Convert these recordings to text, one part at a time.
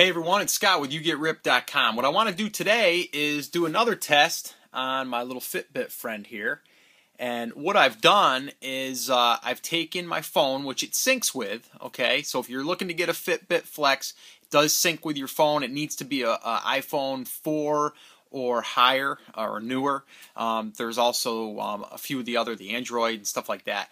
Hey everyone, it's Scott with YouGetRipped.com. What I want to do today is do another test on my little Fitbit friend here. And what I've done is I've taken my phone, which it syncs with, okay? So if you're looking to get a Fitbit Flex, it does sync with your phone. It needs to be a iPhone 4 or higher or newer. There's also a few of the Android and stuff like that.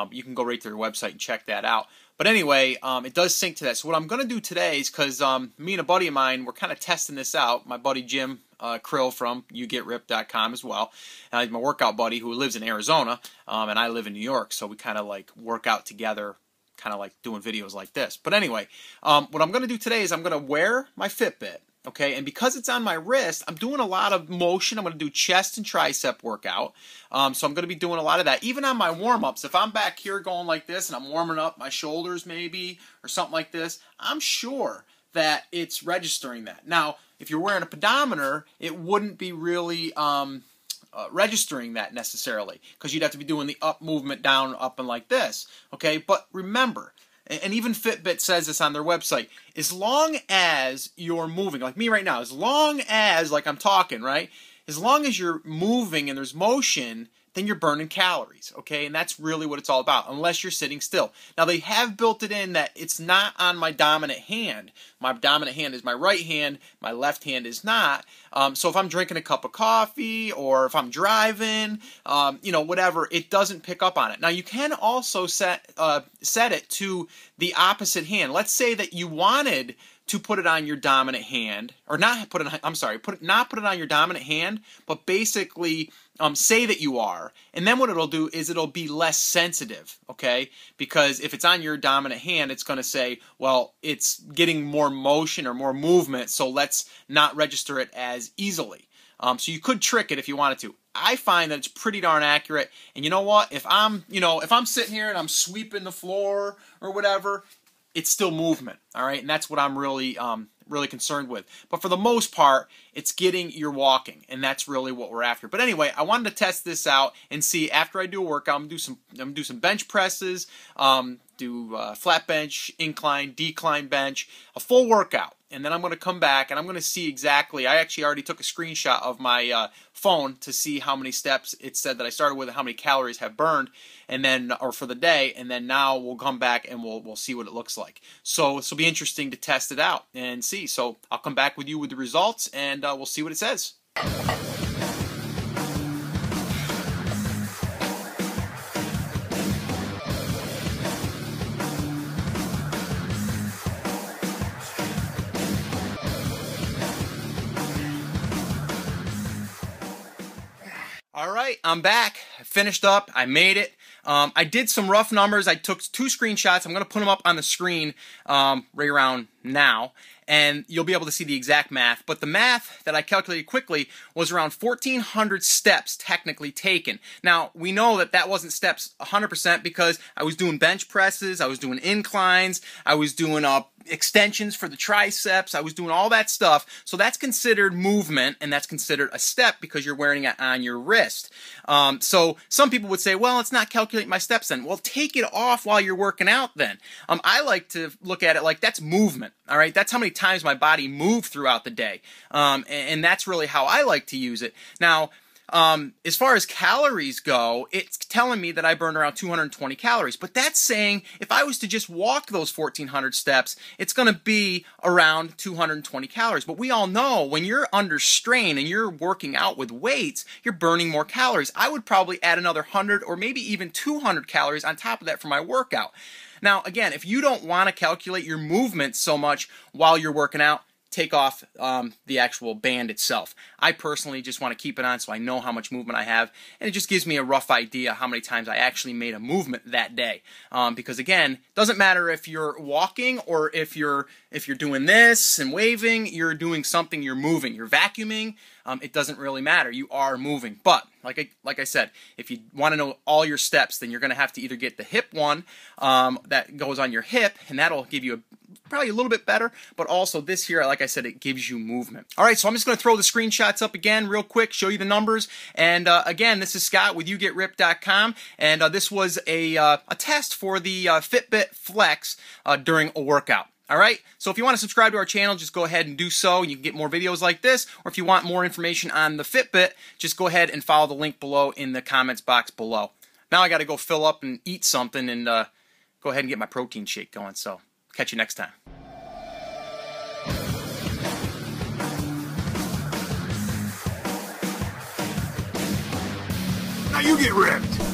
You can go right to their website and check that out. But anyway, it does sync to that. So what I'm going to do today is, because me and a buddy of mine, we're kind of testing this out. My buddy Jim Krill from YouGetRipped.com as well. He's my workout buddy who lives in Arizona, and I live in New York. So we kind of like work out together, kind of like doing videos like this. But anyway, what I'm going to do today is I'm going to wear my Fitbit. Okay, and because it's on my wrist, I'm doing a lot of motion. I'm going to do chest and tricep workout. So I'm going to be doing a lot of that. Even on my warm-ups, if I'm back here going like this and I'm warming up my shoulders maybe or something like this, I'm sure that it's registering that. Now, if you're wearing a pedometer, it wouldn't be really registering that necessarily, because you'd have to be doing the up movement, down, up, and like this. Okay, but remember, and even Fitbit says this on their website, as long as you're moving, like me right now, as long as, like I'm talking, right? As long as you're moving and there's motion, then you're burning calories, okay? And that's really what it's all about, unless you're sitting still. Now, they have built it in that it's not on my dominant hand. My dominant hand is my right hand. My left hand is not. So if I'm drinking a cup of coffee or if I'm driving, whatever, it doesn't pick up on it. Now, you can also set it to the opposite hand. Let's say that you wanted to put it on your dominant hand, or not put it. I'm sorry, not put it on your dominant hand, but basically say that you are, and then what it'll do is it'll be less sensitive, okay? Because if it's on your dominant hand, it's going to say, well, it's getting more motion or more movement, so let's not register it as easily. So you could trick it if you wanted to. I find that it's pretty darn accurate, and you know what? If I'm sitting here and I'm sweeping the floor or whatever, it's still movement, all right? And that's what I'm really concerned with. But for the most part, it's getting your walking, and that's really what we're after. But anyway, I wanted to test this out and see, after I do a workout, I'm gonna do some bench presses, do flat bench, incline, decline bench, a full workout. And then I'm going to come back and I'm going to see exactly, I actually already took a screenshot of my phone to see how many steps it said that I started with and how many calories have burned, and then, or for the day, and then now we'll come back and we'll see what it looks like. So this will be interesting to test it out and see. So I'll come back with you with the results, and we'll see what it says. All right, I'm back. I finished up. I made it. I did some rough numbers. I took 2 screenshots. I'm going to put them up on the screen right around now, and you'll be able to see the exact math. But the math that I calculated quickly was around 1,400 steps technically taken. Now, we know that that wasn't steps 100% because I was doing bench presses, I was doing inclines, I was doing extensions for the triceps, I was doing all that stuff. So that's considered movement, and that's considered a step because you're wearing it on your wrist. So some people would say, well, let's not calculate my steps then. Well, take it off while you're working out then. I like to look at it like that's movement, all right? That's how many times my body moved throughout the day, and that's really how I like to use it. Now, as far as calories go, it's telling me that I burned around 220 calories. But that's saying if I was to just walk those 1,400 steps, it's going to be around 220 calories. But we all know when you're under strain and you're working out with weights, you're burning more calories. I would probably add another 100 or maybe even 200 calories on top of that for my workout. Now, again, if you don't want to calculate your movement so much while you're working out, take off the actual band itself. I personally just want to keep it on so I know how much movement I have, and it just gives me a rough idea how many times I actually made a movement that day. Because again, it doesn't matter if you're walking or if you're doing this and waving, you're doing something, you're moving, you're vacuuming. It doesn't really matter. You are moving. But like I said, if you want to know all your steps, then you're going to have to either get the hip one that goes on your hip, and that'll give you probably a little bit better, but also this here, like I said, it gives you movement. All right, so I'm just going to throw the screenshots up again real quick, show you the numbers. And again, this is Scott with YouGetRipped.com, and this was a test for the Fitbit Flex during a workout. All right, so if you want to subscribe to our channel, just go ahead and do so. You can get more videos like this, or if you want more information on the Fitbit, just go ahead and follow the link below in the comments box below. Now I got to go fill up and eat something and go ahead and get my protein shake going. So catch you next time. Now you get ripped.